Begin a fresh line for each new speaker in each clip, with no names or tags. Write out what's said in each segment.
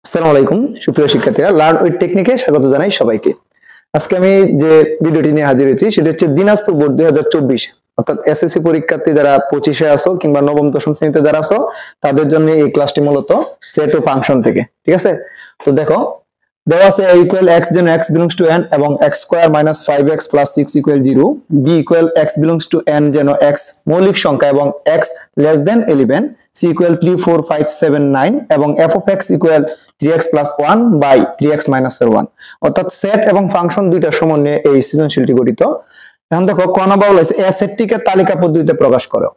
আসসালামু আলাইকুম সুপ্রিয় শিক্ষার্থীরা, লার্ন উইথ টেকনিকে স্বাগত জানাই সবাইকে। আজকে আমি যে ভিডিওটি নিয়ে হাজির হয়েছি সেটা হচ্ছে দিনাজপুর বোর্ড 2024, অর্থাৎ এসএসসি পরীক্ষার্থী যারা 25-এ আসো কিংবা নবম দশম শ্রেণীতে যারা আসো তাদের জন্য এই ক্লাসটি মূলত সেট ও ফাংশন থেকে। ঠিক আছে, তো দেখো দেওয়া আছে a equal x যেন x belongs to n এবং x square minus 5x plus 6 equal 0, b equal x belongs to n যেন x মৌলিক সংখ্যা এবং x less than 11, c equal 3 4 5 7 9 এবং f of x equal 3x plus 1 by 3x minus 1। অর্থাৎ set এবং function দুইটা সমন্বয়ে এই সৃজনশীলটি গঠিত। এখন দেখো ক নম্বর বলেছে এ সেটটিকে তালিকা পদ্ধতিতে প্রকাশ করো।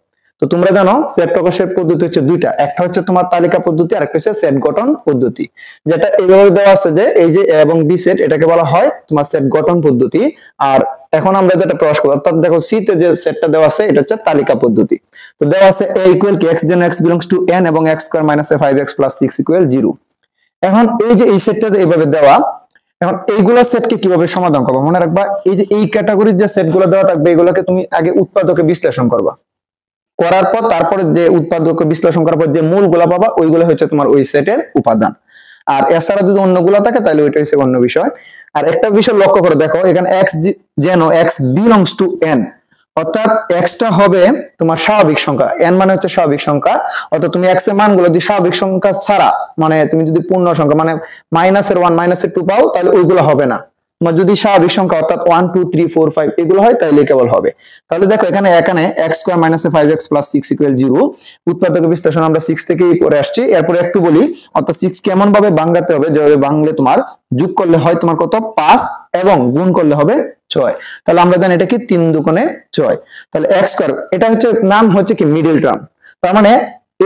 তো তোমরা জানো সেট প্রকাশের পদ্ধতি হচ্ছে দুইটা, একটা হচ্ছে তোমার তালিকা পদ্ধতি আর একটা হচ্ছে সেট গঠন পদ্ধতি। যেটা এইভাবে দেওয়া আছে যে এই যে এ এবং বি সেট, এটাকে বলা হয় তোমার সেট গঠন পদ্ধতি। আর এখন আমরা যেটা প্রকাশ করব, অর্থাৎ দেখো সি তে যে সেটটা দেওয়া আছে এটা হচ্ছে তালিকা পদ্ধতি। তো দেওয়া আছে a equal কি x যেন x belongs to n এবং x square minus 5x plus 6 equal 0। এখন এই যে এই সেটটা যে এইভাবে দেওয়া, এখন এইগুলা সেটকে কিভাবে সমাধান করবা মনে রাখবা, এই যে এই ক্যাটাগরির যে সেটগুলো দেওয়া থাকবে এগুলোকে তুমি আগে উৎপাদকে বিশ্লেষণ করবা, করার পর তারপরে যে উৎপাদকে বিশ্লেষণ করার পর যে মূলগুলা পাবা ওইগুলো হচ্ছে তোমার ওই সেটের উপাদান। আর এছাড়া যদি অন্যগুলা থাকে তাহলে ওইটা হচ্ছে অন্য বিষয়। আর একটা বিষয় লক্ষ্য করে দেখো, এখানে x যেন x belongs to n, অর্থাৎ x টা হবে তোমার স্বাভাবিক সংখ্যা, n মানে হচ্ছে স্বাভাবিক সংখ্যা। অর্থাৎ তুমি x এর মানগুলো যদি স্বাভাবিক সংখ্যা ছাড়া, মানে তুমি যদি পূর্ণ সংখ্যা মানে মাইনাসের 1 মাইনাসের 2 পাও তাহলে ওইগুলো হবে না। তোমার যদি স্বাভাবিক সংখ্যা অর্থাৎ 1 2 3 4 5 এগুলো হয় তাহলে কেবল হবে। তাহলে দেখো এখানে x square minus 5x plus 6 equal 0, উৎপাদক বিশ্লেষণ আমরা 6 থেকেই করে আসছি। এরপর একটু বলি, অর্থাৎ 6 কেমন ভাবে ভাঙাতে হবে, যেভাবে ভাঙলে তোমার যোগ করলে হয় তোমার কত 5 এবং গুণ করলে হবে 6। তাহলে আমরা জানি এটা কি 3 দুগুণে 6। তাহলে x স্কয়ার এটা হচ্ছে নাম হচ্ছে কি মিডল টার্ম, তার মানে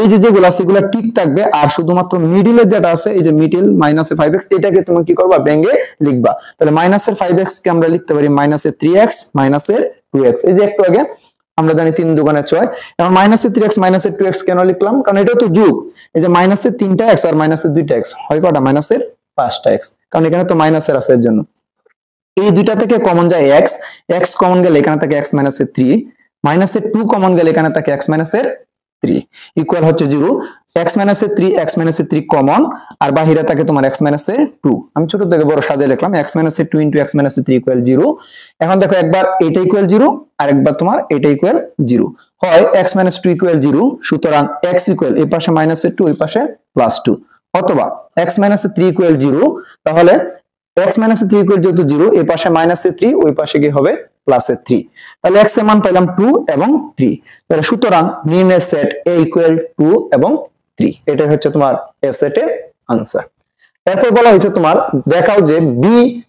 এই যে যেগুলো আছে এগুলো ঠিক থাকবে আর শুধুমাত্র মিডিলে যেটা আছে এই যে মিডল মাইনাসে 5x এটাকে তুমি কি করবা ভেঙে লিখবা। তাহলে মাইনাসের 5x কে আমরা লিখতে পারি মাইনাসের 3x মাইনাসের 2x। এই যে একটু আগে আমরা জানি 3 দুগুণে 6, এখন মাইনাসের 3x মাইনাসের 2x কেন লিখলাম, কারণ এটা তো যোগ। এই যে মাইনাসের 3টা x আর মাইনাসের 2টা x হয় কয়টা, মাইনাসের 5টা x, কারণ এখানে তো মাইনাসের আছে এর জন্য। এই দুইটা থেকে কমন যায় x, x কমন গেলে এখানে থাকে x মাইনাসের 3, মাইনাসের 2 কমন গেলে এখানে থাকে x মাইনাসের 3 ইকুয়াল হচ্ছে 0। x মাইনাসের 3 x মাইনাসের 3 কমন আর বাহিরে থাকে তোমার x মাইনাসের 2। আমি ছোট থেকে বড় সাজিয়ে লিখলাম x মাইনাসের 2 ইনটু x মাইনাসের 3 ইকুয়াল 0। এখন দেখো একবার এটা ইকুয়াল 0 আর একবার তোমার এটা ইকুয়াল 0, হয় x মাইনাস 2 ইকুয়াল 0, সুতরাং x ইকুয়াল এই পাশে মাইনাসের 2 এই পাশে প্লাস 2, অথবা x মাইনাসের 3 ইকুয়াল 0, তাহলে x মাইনাসের 3 ইকুয়াল যেহেতু 0 এই পাশে মাইনাসের 3 ওই পাশে কি হবে প্লাসের 3। তাহলে x এর মান পাইলাম 2 এবং 3। তাহলে সুতরাং নির্ণয় সেট a ইকুয়াল 2 এবং 3, এটাই হচ্ছে তোমার a সেটের आंसर। এরপর বলা হয়েছে তোমার দেখাও যে b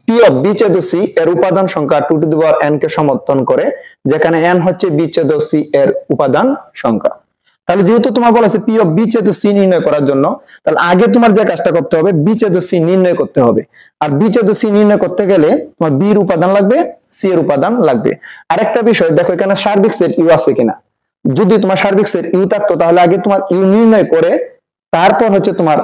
p অফ b ছেদ c এর উপাদান সংখ্যা 2 টু দি পাওয়ার n কে সমর্থন করে, যেখানে n হচ্ছে b ছেদ c এর উপাদান সংখ্যা। তাহলে যেহেতু তোমার বলা আছে p অফ b ছেদ c নির্ণয় করার জন্য, তাহলে আগে তোমার যে কাজটা করতে হবে b ছেদ c নির্ণয় করতে হবে। আর b ছেদ c নির্ণয় করতে গেলে তোমার b এর উপাদান লাগবে, c এর উপাদান লাগবে। আরেকটা বিষয় দেখো এখানে সার্বিক সেট u আছে কিনা, যদি তোমার সার্বিক সেট u থাকতো তাহলে আগে তোমার u নির্ণয় করে তারপর হচ্ছে তোমার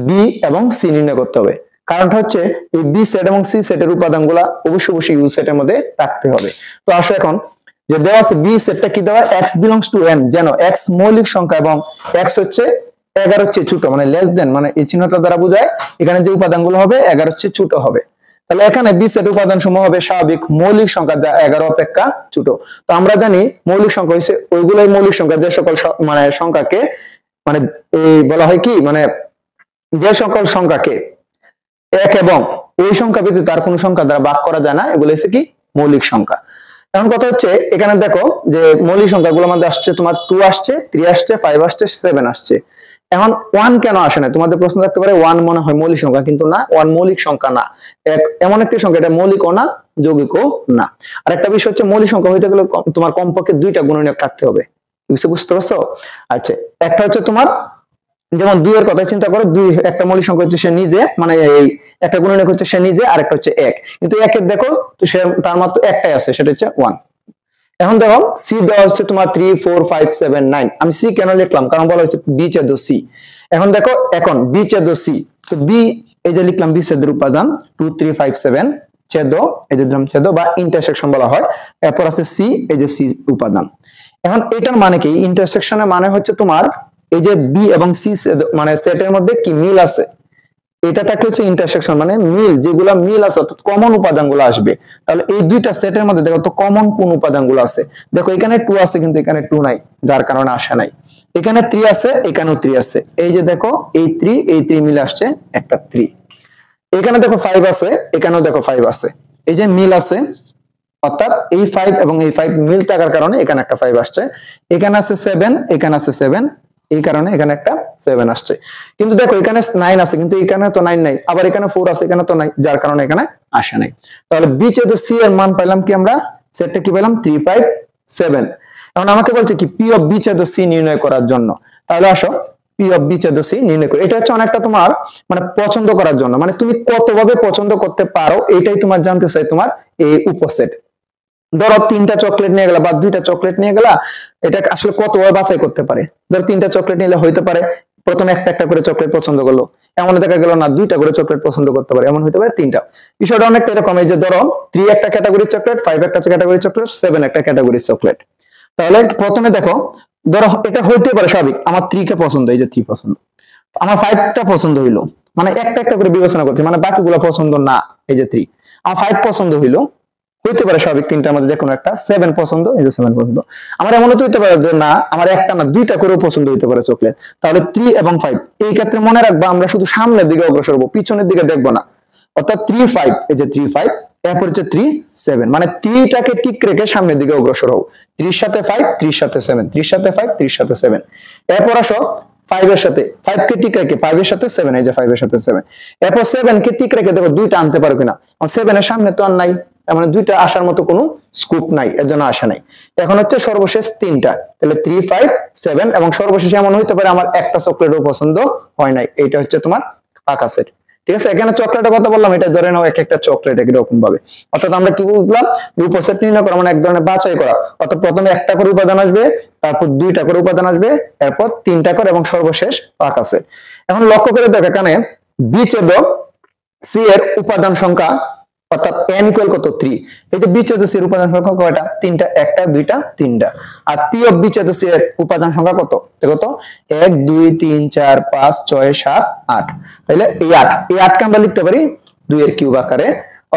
b এবং c নির্ণয় করতে হবে। কারণটা হচ্ছে এই b সেট এবং c সেটের উপাদানগুলো অবশ্যই u সেটের মধ্যে থাকতে হবে। তো আসো এখন যে দেওয়া আছে b সেটটা কি দেওয়া, x belongs to n যেন x মৌলিক সংখ্যা এবং x হচ্ছে 11 হচ্ছে ছোট, মানে লেস দেন, মানে এই চিহ্নটা দ্বারা বোঝায় এখানে যে উপাদানগুলো হবে 11 হচ্ছে ছোট হবে। তাহলে এখানে b সেট উপাদান সমূহ হবে স্বাভাবিক মৌলিক সংখ্যা যা 11 অপেক্ষা ছোট। তো আমরা জানি মৌলিক সংখ্যা হইছে ওইগুলোই মৌলিক সংখ্যা যে সকল মানে সংখ্যাকে মানে এই বলা হয় কি, মানে যে সকল সংখ্যাকে 1 এবং ওই সংখ্যা ব্যতীত আর কোন সংখ্যা দ্বারা ভাগ করা যায় না, এগুলো হচ্ছে কি মৌলিক সংখ্যা। এখন কথা হচ্ছে এখানে দেখো যে মৌলিক সংখ্যাগুলোর মধ্যে আসছে তোমার 2 আসছে, 3 আসছে, 5 আসছে, 7 আসছে। এখন 1 কেন আসে না, তোমাদের প্রশ্ন থাকতে পারে 1 মনে হয় মৌলিক সংখ্যা, কিন্তু না, 1 মৌলিক সংখ্যা না, এমন একটি সংখ্যা এটা মৌলিকও না যৌগিকও না। আর একটা বিষয় হচ্ছে মৌলিক সংখ্যা হইতে গেলে তোমার কমপক্ষে 2টা গুণনীয়ক থাকতে হবে, বুঝতে পারছো? আচ্ছা, একটা হচ্ছে তোমার যেমন 2 এর কথা চিন্তা করো, 2 একটা মৌলিক সংখ্যা হচ্ছে সে নিজে, মানে এই একটা গুণনীয়ক হচ্ছে সে নিজে আর একটা হচ্ছে 1, কিন্তু 1 এর দেখো তো সে তার মাত্র একটাই আছে সেটা হচ্ছে 1। এখন দেখো c দেওয়া হচ্ছে তোমার 3 4 5 7 9, আমি c কেন লিখলাম, কারণ বলা হয়েছে b ছেদ c। এখন দেখো এখন b ছেদ c, তো b এই যে লিখলাম b ছেদের উপাদান 2 3 5 7 ছেদ, এই যে দিলাম ছেদ বা ইন্টারসেকশন বলা হয়। এরপর আছে c, এই যে c উপাদান। এখন এটার মানে কি, ইন্টারসেকশনের মানে হচ্ছে তোমার এই যে b এবং c মানে সেটের মধ্যে কি মিল আছে, এটা থাকলে হচ্ছে ইন্টারসেকশন, মানে মিল, যেগুলা মিল আছে অর্থাৎ কমন উপাদানগুলো আসবে। তাহলে এই দুইটা সেটের মধ্যে দেখো তো কমন কোন উপাদানগুলো আছে। দেখো এখানে 2 আছে কিন্তু এখানে 2 নাই, যার কারণে আসে নাই। এখানে 3 আছে, এখানেও 3 আছে, এই যে দেখো এই 3 মিলে আসছে একটা 3। এখানে দেখো 5 আছে, এখানেও দেখো 5 আছে, এই যে মিল আছে, অর্থাৎ এই 5 এবং এই 5 মিল থাকার কারণে এখানে একটা 5 আসছে। এখানে আছে 7, এখানে আছে 7, এই কারণে এখানে একটা 7 আসছে। কিন্তু দেখো এখানে 9 আছে, কিন্তু এখানে তো 9 নাই, আবার এখানে 4 আছে, এখানে তো নাই, যার কারণে এখানে আসে নাই। তাহলে বি ছেদ সি এর মান পাইলাম কি আমরা, সেটটা কি পেলাম 3 5 7। এখন আমাকে বলছে কি পি অফ বি ছেদ সি নির্ণয় করার জন্য। তাহলে আসো পি অফ বি ছেদ সি নির্ণয় করি। এটা হচ্ছে অনেকটা তোমার মানে পছন্দ করার জন্য, মানে তুমি কতভাবে পছন্দ করতে পারো এটাই তোমার জানতে চাই তোমার এই উপসেট। ধরো 3টা চকলেট নিয়ে গেলা বা 2টা চকলেট নিয়ে গেলা, এটা আসলে কতভাবে বাছাই করতে পারে। ধরো 3টা চকলেট নিলে হইতে পারে প্রথমে একটা একটা করে চকলেট পছন্দ করলো, এমন দেখা গেল না 2টা করে চকলেট পছন্দ করতে পারে, এমন হইতে পারে 3টা। বিষয়টা অনেকটা এরকম, এই যে ধরো 3 একটা ক্যাটাগরি চকলেট, 5 একটা ক্যাটাগরি চকলেট, 7 একটা ক্যাটাগরি চকলেট। তাহলে প্রথমে দেখো, ধরো এটা হইতে পারে স্বাভাবিক, আমার 3 কে পছন্দ, এই যে 3 পছন্দ, আমার 5টা পছন্দ হইলো, মানে একটা একটা করে বিবেচনা করতে, মানে বাকিগুলো পছন্দ না, এই যে 3, আমার 5 পছন্দ হইলো, হইতে পারে স্বাভাবিক 3টার মধ্যে যে কোনো একটা। 7 পছন্দ, এই যে 7 পছন্দ। আমার এমনও তো হইতে পারে যে না আমার একটা না 2টা করেও পছন্দ হইতে পারে চকলেট। তাহলে 3 এবং 5, এই ক্ষেত্রে মনে রাখবা আমরা শুধু সামনের দিকে অগ্রসর হবো, পিছনের দিকে দেখবো না। অর্থাৎ 3 5, এই যে 3 5, এরপর হচ্ছে 3 7, মানে 3টাকে ঠিক রেখে সামনের দিকে অগ্রসর হও। 3 সাথে 5, 3 সাথে 7, 3 সাথে 5, 3 সাথে 7। এরপর আসো 5 এর সাথে, 5 কে ঠিক রেখে 5 এর সাথে 7, এই যে 5 এর সাথে 7। এরপর 7 কে ঠিক রেখে দেখো 2টা আনতে পারো কিনা। 7 এর সামনে তো আর নাই, মানে 2টা আসার মতো কোনো স্কোপ নাই, এর জন্য আসা নাই। এখন হচ্ছে সর্বশেষ 3টা, তাহলে 3 5 7, এবং সর্বশেষ এমন হইতে পারে আমার একটা চকলেটও পছন্দ হয় নাই। এইটা হচ্ছে তোমার পাকা সেট। ঠিক আছে, এখানে চকলেটের কথা বললাম, এটা ধরে নাও এক একটা চকলেট একরকম ভাবে। অর্থাৎ আমরা কি বুঝলাম, উপসেট নির্ণয় করা মানে এক ধরনের বাছাই করা। অর্থাৎ প্রথমে একটা করে উপাদান আসবে, তারপর 2টা করে উপাদান আসবে, এরপর 3টা করে, এবং সর্বশেষ পাকা সেট। এখন লক্ষ্য করে দেখো এখানে বি ছেদ সি এর উপাদান সংখ্যা, অর্থাৎ n ইকুয়াল কত 3। এই যে বি ছেদ সি এর উপাদান সংখ্যা কয়টা, 3টা, 1টা 2টা 3টা। আর পি অফ বি ছেদ সি এর উপাদান সংখ্যা কত, দেখো তো 1 2 3 4 5 6 7 8। তাহলে এই 8 কে আমরা লিখতে পারি 2 এর কিউব আকারে,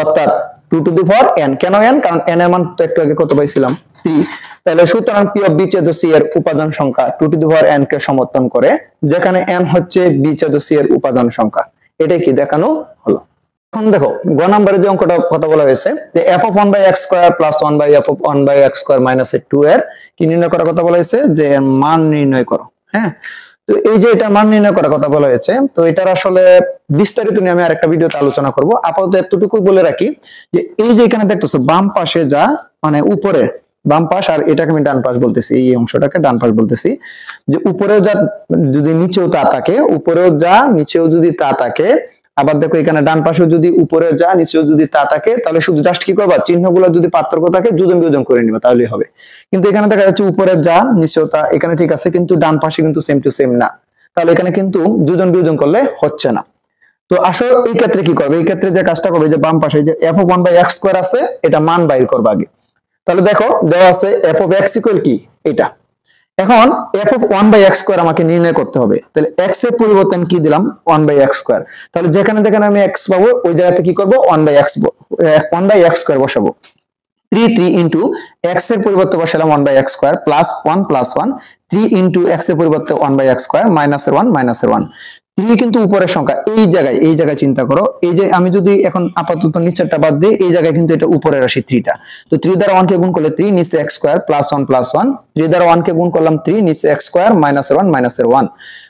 অর্থাৎ 2 টু দি পাওয়ার n। কেন n, কারণ n এর মান তো একটু আগে কত পাইছিলাম 3। তাহলে সুতরাং পি অফ বি ছেদ সি এর উপাদান সংখ্যা 2 টু দি পাওয়ার n কে সমর্থন করে, যেখানে n হচ্ছে বি ছেদ সি এর উপাদান সংখ্যা। এটাই কি দেখানো হলো। এখন দেখো গ নম্বরে যে অঙ্কটা কথা বলা হয়েছে যে f of 1 by x square plus 1 by f of 1 by x square minus 2 এর কি নির্ণয় করার কথা বলা হয়েছে, যে মান নির্ণয় করো। হ্যাঁ, তো এই যে এটা মান নির্ণয় করার কথা বলা হয়েছে, তো এটার আসলে বিস্তারিত নিয়ে আমি আরেকটা ভিডিওতে আলোচনা করব। আপাতত এতটুকুই বলে রাখি যে এই যে এখানে দেখতেছো বাম পাশে যা, মানে উপরে বাম পাশ, আর এটাকে আমি ডান পাশ বলতেছি, এই অংশটাকে ডান পাশ বলতেছি, যে উপরেও যা যদি নিচেও তা থাকে, উপরেও যা নিচেও যদি তা থাকে, আবার দেখো এখানে ডান পাশেও যদি উপরে যা নিচেও যদি তা থাকে, তাহলে শুধু জাস্ট কি করবা, চিহ্নগুলো যদি পার্থক্য থাকে যোজন বিয়োজন করে নিবা, তাহলেই হবে। কিন্তু এখানে দেখা যাচ্ছে উপরে যা নিচেও তা, এখানে ঠিক আছে, কিন্তু ডান পাশে কিন্তু সেম টু সেম না, তাহলে এখানে কিন্তু যোজন বিয়োজন করলে হচ্ছে না। তো আসলে এই ক্ষেত্রে কি করবে, এই ক্ষেত্রে যে কাজটা করবে, যে বাম পাশে যে f of 1 by x square আছে, এটা মান বাইর করবা আগে। তাহলে দেখো দেওয়া আছে f of x equal কি এটা। এখন f of 1 by x square আমাকে নির্ণয় করতে হবে। তাহলে x এর পরিবর্তন কি দিলাম, 1 by x square। তাহলে যেখানে যেখানে আমি x পাবো ওই জায়গাতে কি করব, 1 by x square বসাবো। 3 into x এর পরিবর্তে বসালাম 1 by x square plus 1 plus 1, 3 into x এর পরিবর্তে 1 by x square minus এর 1 minus এর 1। 3 কিন্তু উপরের সংখ্যা, এই জায়গায় চিন্তা করো, এই যে আমি যদি এখন আপাতত নিচেরটা বাদ দিই, এই জায়গায় কিন্তু এটা উপরে রাশি 3টা। তো 3 দ্বারা 1 কে গুণ করলে 3, নিচে x square plus 1 plus 1, 3 দ্বারা 1 কে গুণ করলাম 3, নিচে x square minus এর 1 minus এর 1।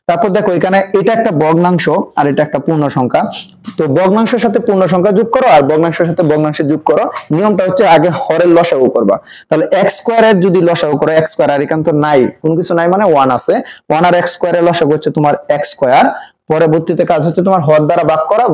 তারপর দেখো এখানে এটা একটা ভগ্নাংশ আর এটা একটা পূর্ণ সংখ্যা। তো ভগ্নাংশের সাথে পূর্ণ সংখ্যা যোগ করো আর ভগ্নাংশের সাথে ভগ্নাংশ যোগ করো। নিয়মটা হচ্ছে আগে হরের লসাগু করবা। তাহলে x স্কয়ার এর যদি লসাগু করো, x স্কয়ার আর এখানে তো নাই, কোন কিছু নাই, মানে 1 আছে, 1 আর x স্কয়ার এর লসাগু হচ্ছে তোমার x স্কয়ার। পরবর্তীতে কাজ হচ্ছে তোমার হর দ্বারা ভাগ করা,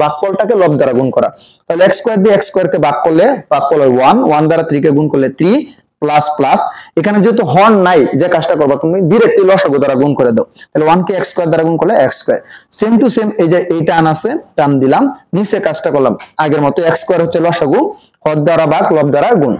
ভাগফলটাকে লব দ্বারা গুণ করা। তাহলে x স্কয়ার দিয়ে x স্কয়ার কে ভাগ করলে ভাগফল হয় 1, 1 দ্বারা 3 কে গুণ করলে 3 প্লাস প্লাস, এখানে যেহেতু হর নাই, যে কাজটা করবা তুমি ডাইরেক্টলি লসাগু দ্বারা গুণ করে দাও। তাহলে 1 কে x স্কয়ার দ্বারা গুণ করলে x square, same to same এই যে এই টান আছে, টান দিলাম, নিচে কাজটা করলাম আগের মতো, x স্কয়ার হচ্ছে লসাগু, হর দ্বারা ভাগ লব দ্বারা গুণ।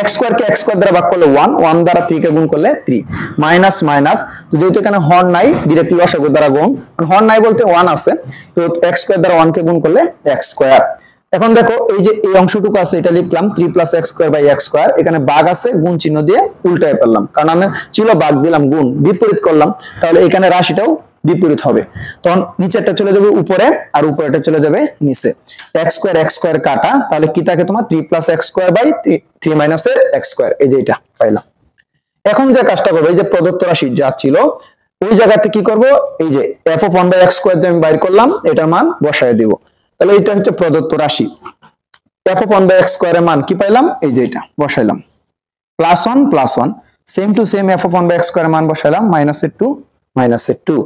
x স্কয়ার কে x স্কয়ার দ্বারা ভাগ করলে 1, 1 দ্বারা 3 কে গুণ করলে 3, মাইনাস মাইনাস, যেহেতু এখানে হর নাই ডাইরেক্টলি লসাগু দ্বারা গুণ, হর নাই বলতে 1 আছে, তো x স্কয়ার দ্বারা 1 কে গুণ করলে x স্কয়ার। এখন দেখো এই যে এই অংশটুকু আছে এটা লিখলাম 3 + x square by x square, এখানে ভাগ আছে গুণ চিহ্ন দিয়ে উল্টায় ফেললাম, কারণ আমি ছিল ভাগ দিলাম গুণ বিপরীত করলাম, তাহলে এখানে রাশিটাও বিপরীত হবে, তখন নিচেরটা চলে যাবে উপরে আর উপরেরটা চলে যাবে নিচে। x স্কয়ার কাটা, তাহলে কি থাকে তোমার 3 + x স্কয়ার বাই 3 - এর x স্কয়ার, এই যে এটা পাইলাম। এখন যে কাজটা করব, এই যে প্রদত্ত রাশি যা ছিল ওই জায়গাতে কি করব, এই যে f(1/x স্কয়ার) দিয়ে আমি বাইর করলাম, এটার মান বসায় দেব, তাহলে এটা হচ্ছে প্রদত্ত রাশি। f(1/x স্কয়ার) এর মান কি পাইলাম, এই যে এটা বসাইলাম, +1 +1, same to same f(1/x square) এর মান বসাইলাম, -2 -2।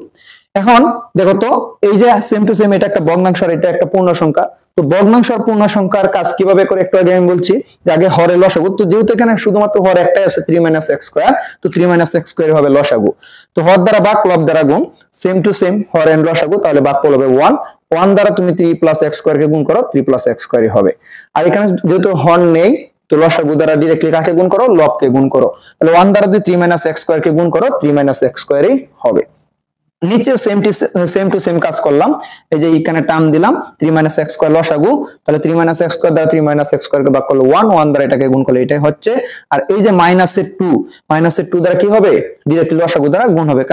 এখন দেখো তো এই যে সেম টু সেম, এটা একটা ভগ্নাংশ আর এটা একটা পূর্ণ সংখ্যা, তো ভগ্নাংশ আর পূর্ণ সংখ্যার কাজ কিভাবে করে একটু আগে আমি বলছি, যে আগে হরের লসাগু, তো যেহেতু এখানে শুধুমাত্র হর একটাই আছে 3 - x স্কয়ার, তো 3 - x স্কয়ার হবে লসাগু, তো হর দ্বারা ভাগ লব দ্বারা গুণ, সেম টু সেম হর এন্ড লসাগু, তাহলে ভাগফল হবে 1, 1 দ্বারা তুমি 3 + x স্কয়ার কে গুণ করো, 3 + x স্কয়ারই হবে। আর এখানে যেহেতু হর নেই, তো লসাগু দ্বারা ডাইরেক্টলি কাকে গুণ করো, লবকে গুণ করো, তাহলে 1 দ্বারা যদি 3 - x স্কয়ার কে গুণ করো, 3 - x স্কয়ারই হবে। নিচে সেম টু সেম কাজ করলাম, এই যে এখানে টার্ম দিলাম 3 - x স্কয়ার লসাগু, তাহলে 3 - x স্কয়ার দ্বারা 3 - x স্কয়ার কে ভাগ করলে 1, 1 দ্বারা এটাকে গুণ করলে এটাই হচ্ছে। আর এই যে -2 দ্বারা কি হবে, ডাইরেক্টলি লসাগু দ্বারা গুণ হবে,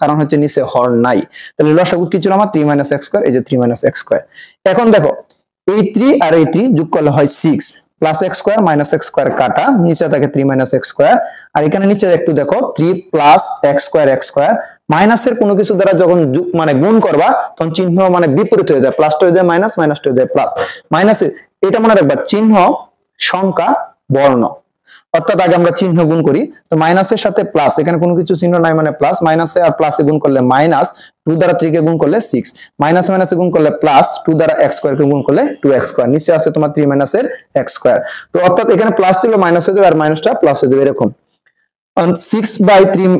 কারণ হচ্ছে নিচে হর নাই, তাহলে লসাগু কি ছিল আমার 3 - x স্কয়ার, এই যে 3 - x স্কয়ার। এখন দেখো এই 3 আর এই 3 যোগ করলে হয় 6, +x স্কয়ার - x স্কয়ার কাটা, নিচে থাকে 3 - x স্কয়ার, আর এখানে নিচে একটু দেখো 3 + x স্কয়ার, মাইনাসের কোনো কিছু দ্বারা যখন মানে গুণ করবা তখন চিহ্ন মানে বিপরীত হয়ে যায়, প্লাসটা হয়ে যায় মাইনাস, মাইনাসটা হয়ে যায় প্লাস। মাইনাসে এটা মনে রাখবা, চিহ্ন সংখ্যা বর্ণ, অর্থাৎ আগে আমরা চিহ্ন গুণ করি, তো মাইনাসের সাথে প্লাস, এখানে কোনো কিছু চিহ্ন নাই মানে প্লাস, মাইনাসে আর প্লাসে গুণ করলে মাইনাস, 2 দ্বারা 3 কে গুণ করলে 6, মাইনাস মাইনাসে গুণ করলে প্লাস, 2 দ্বারা x স্কয়ার কে গুণ করলে 2x স্কয়ার, নিচে আছে তোমার 3 - এর x স্কয়ার, তো অর্থাৎ এখানে প্লাস ছিল মাইনাস হয়ে যাবে আর মাইনাসটা প্লাস হয়ে যাবে, এরকম 6/3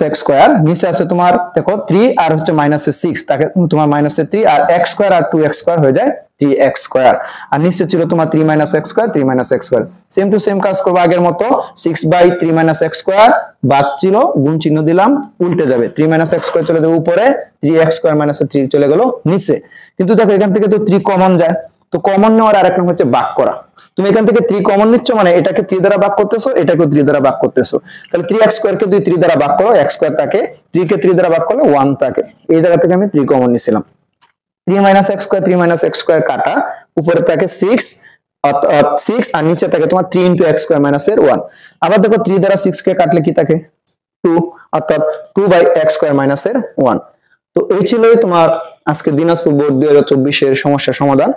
- x স্কয়ার, নিচে আছে তোমার দেখো 3 আর হচ্ছে -6, তাকে তোমার -3 আর x স্কয়ার আর 2x স্কয়ার হয়ে যায় 3x স্কয়ার, আর নিচে ছিল তোমার 3 - x square, 3 - x square. Same to same কাজ করব আগের মতো, 6/3 - x স্কয়ার, বাদ ছিল গুণ চিহ্ন দিলাম, উল্টে যাবে, 3 - x স্কয়ার চলে যাবে উপরে, 3x স্কয়ার - 3 চলে গেল নিচে। কিন্তু দেখো এখান থেকে তো 3 কমন যায়, তো কমন নেওয়ার আরেক নাম হচ্ছে ভাগ করা। তুমি এখান থেকে 3 কমন নিচ্ছ মানে এটাকে 3 দ্বারা ভাগ করতেছো, এটাকে 3 দ্বারা ভাগ করতেছো, তাহলে 3x স্কয়ার কে 3 দ্বারা ভাগ করো, x স্কয়ার থাকে, 3 কে 3 দ্বারা ভাগ করলে 1 থাকে, এই জায়গা থেকে আমি 3 কমন নিছিলাম। 3 - x স্কয়ার 3 - x স্কয়ার কাটা, উপরে থাকে 6 আর নিচে থাকে তোমার 3 × x স্কয়ার - এর 1। আবার দেখো 3 দ্বারা 6 কে কাটলে কি থাকে 2, অর্থাৎ 2/x স্কয়ার - এর 1। তো এই ছিলই তোমার আজকে দিনাজপুর বোর্ড 2024 এর সমস্যা সমাধান।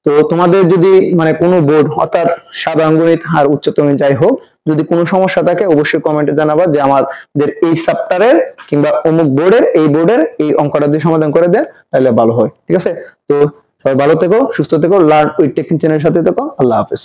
তো তোমাদের যদি মানে কোনো বোর্ড অর্থাৎ সাধারণ গণিত আর উচ্চতর গণিত যাই হোক, যদি কোনো সমস্যা থাকে অবশ্যই কমেন্টে জানাবা, যে আমাদের এই চ্যাপ্টারের কিংবা অমুক বোর্ডের এই অঙ্কটা দিয়ে সমাধান করে দেন, তাহলে ভালো হয়। ঠিক আছে, তো সবাই ভালো থেকো, সুস্থ থেকো, লার্ন উইথ টেকনিক চ্যানেলের সাথে থেকো। আল্লাহ হাফেজ।